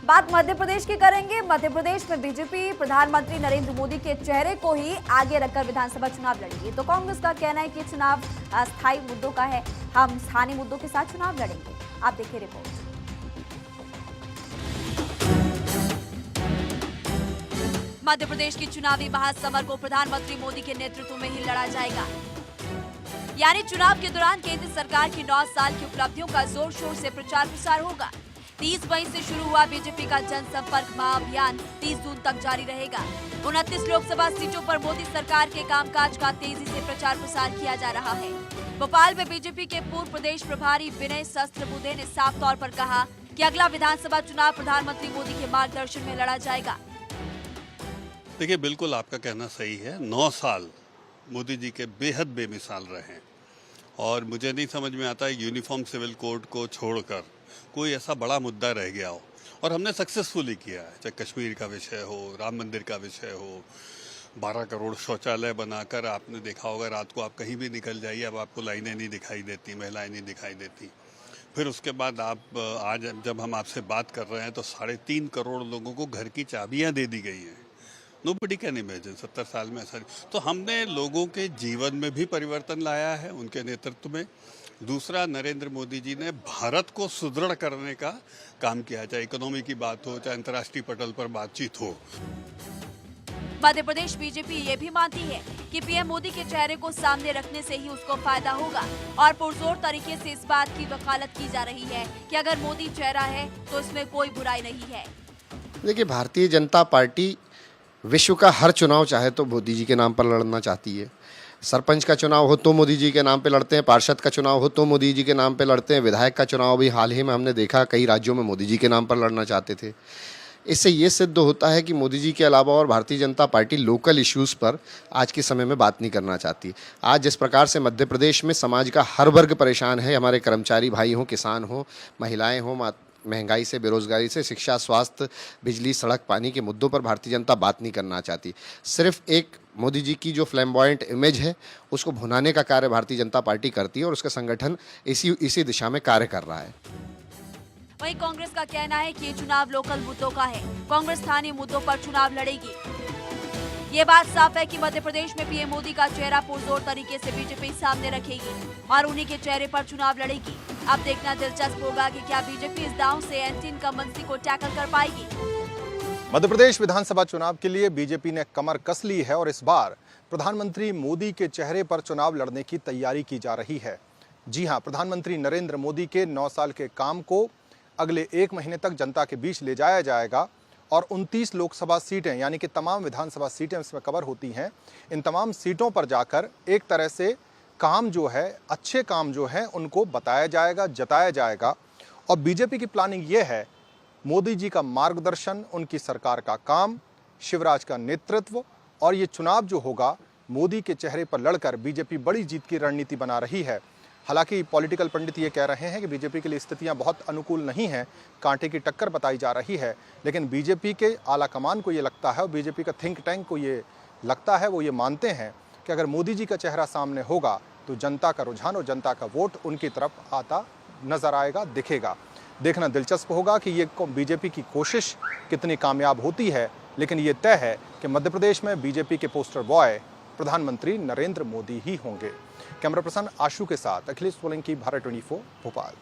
बात मध्य प्रदेश की करेंगे। मध्य प्रदेश में बीजेपी प्रधानमंत्री नरेंद्र मोदी के चेहरे को ही आगे रखकर विधानसभा चुनाव लड़ेगी। तो कांग्रेस का कहना है कि चुनाव अस्थायी मुद्दों का है, हम स्थानीय मुद्दों के साथ चुनाव लड़ेंगे। आप देखिए रिपोर्ट। मध्य प्रदेश की चुनावी महासमर को प्रधानमंत्री मोदी के नेतृत्व में ही लड़ा जाएगा। यानी चुनाव के दौरान केंद्र सरकार की 9 साल की उपलब्धियों का जोर शोर से प्रचार प्रसार होगा। 30 मई से शुरू हुआ बीजेपी का जनसंपर्क महाअभियान 30 जून तक जारी रहेगा। 29 लोकसभा सीटों पर मोदी सरकार के कामकाज का तेजी से प्रचार प्रसार किया जा रहा है। भोपाल में बीजेपी के पूर्व प्रदेश प्रभारी विनय सहस्त्रबुद्धे ने साफ तौर पर कहा कि अगला विधानसभा चुनाव प्रधानमंत्री मोदी के मार्गदर्शन में लड़ा जाएगा। देखिए, बिल्कुल आपका कहना सही है। 9 साल मोदी जी के बेहद बेमिसाल रहे और मुझे नहीं समझ में आता है यूनिफॉर्म सिविल कोड को छोड़कर कोई ऐसा बड़ा मुद्दा रह गया हो, और हमने सक्सेसफुली किया है। चाहे कश्मीर का विषय हो, राम मंदिर का विषय हो, 12 करोड़ शौचालय बनाकर आपने देखा होगा रात को आप कहीं भी निकल जाइए, अब आपको लाइनें नहीं दिखाई देती, महिलाएं नहीं दिखाई देती। फिर उसके बाद आप आज जब हम आपसे बात कर रहे हैं तो 3.5 करोड़ लोगों को घर की चाबियाँ दे दी गई हैं। नोबडी कैन इमेजिन 70 साल में ऐसा। तो हमने लोगों के जीवन में भी परिवर्तन लाया है उनके नेतृत्व में। दूसरा, नरेंद्र मोदी जी ने भारत को सुदृढ़ करने का काम किया, चाहे इकोनॉमी की बात हो, चाहे अंतर्राष्ट्रीय पटल पर बातचीत हो। मध्य प्रदेश बीजेपी ये भी मानती है कि पीएम मोदी के चेहरे को सामने रखने से ही उसको फायदा होगा और पुरजोर तरीके से इस बात की वकालत की जा रही है कि अगर मोदी चेहरा है तो इसमें कोई बुराई नहीं है। देखिए, भारतीय जनता पार्टी विश्व का हर चुनाव चाहे तो मोदी जी के नाम पर लड़ना चाहती है। सरपंच का चुनाव हो तो मोदी जी के नाम पे लड़ते हैं, पार्षद का चुनाव हो तो मोदी जी के नाम पे लड़ते हैं, विधायक का चुनाव भी हाल ही में हमने देखा कई राज्यों में मोदी जी के नाम पर लड़ना चाहते थे। इससे ये सिद्ध होता है कि मोदी जी के अलावा और Bharatiya Janata party local issues पर आज के समय में बात नहीं करना चाहती। आज जिस प्रकार से मध्य प्रदेश में समाज का हर वर्ग परेशान है, हमारे कर्मचारी भाई हों, किसान हों, महिलाएँ हों, महंगाई से, बेरोजगारी से, शिक्षा, स्वास्थ्य, बिजली, सड़क, पानी के मुद्दों पर भारतीय जनता बात नहीं करना चाहती। सिर्फ एक मोदी जी की जो फ्लैम्बॉयंट इमेज है उसको भुनाने का कार्य भारतीय जनता पार्टी करती है और उसका संगठन इसी दिशा में कार्य कर रहा है। वहीं कांग्रेस का कहना है कि ये चुनाव लोकल मुद्दों का है, कांग्रेस स्थानीय मुद्दों पर चुनाव लड़ेगी। ये बात साफ है कि मध्य प्रदेश में पीएम मोदी का चेहरा पुरजोर तरीके से बीजेपी सामने रखेगी और उन्हीं के चेहरे पर चुनाव लड़ेगी। अब देखना दिलचस्प होगा कि क्या बीजेपी इस दांव से एंटी इनकम्बेंसी को टैकल कर पाएगी। मध्य प्रदेश विधानसभा चुनाव के लिए बीजेपी ने कमर कस ली है और इस बार प्रधानमंत्री मोदी के चेहरे पर चुनाव लड़ने की तैयारी की जा रही है। जी हां, प्रधानमंत्री नरेंद्र मोदी के 9 साल के काम को अगले 1 महीने तक जनता के बीच ले जाया जाएगा और 29 लोकसभा सीटें यानी कि तमाम विधानसभा सीटें इसमें कवर होती हैं। इन तमाम सीटों पर जाकर एक तरह से काम जो है, अच्छे काम जो हैं उनको बताया जाएगा, जताया जाएगा। और बीजेपी की प्लानिंग ये है, मोदी जी का मार्गदर्शन, उनकी सरकार का काम, शिवराज का नेतृत्व और ये चुनाव जो होगा मोदी के चेहरे पर लड़कर बीजेपी बड़ी जीत की रणनीति बना रही है। हालांकि पॉलिटिकल पंडित ये कह रहे हैं कि बीजेपी के लिए स्थितियां बहुत अनुकूल नहीं हैं, कांटे की टक्कर बताई जा रही है, लेकिन बीजेपी के आला कमान को ये लगता है और बीजेपी का थिंक टैंक को ये लगता है, वो ये मानते हैं कि अगर मोदी जी का चेहरा सामने होगा तो जनता का रुझान और जनता का वोट उनकी तरफ आता नजर आएगा, दिखेगा। देखना दिलचस्प होगा कि ये बीजेपी की कोशिश कितनी कामयाब होती है, लेकिन ये तय है कि मध्य प्रदेश में बीजेपी के पोस्टर बॉय प्रधानमंत्री नरेंद्र मोदी ही होंगे। कैमरा पर्सन आशु के साथ अखिलेश सोलंकी, भारत 24, भोपाल।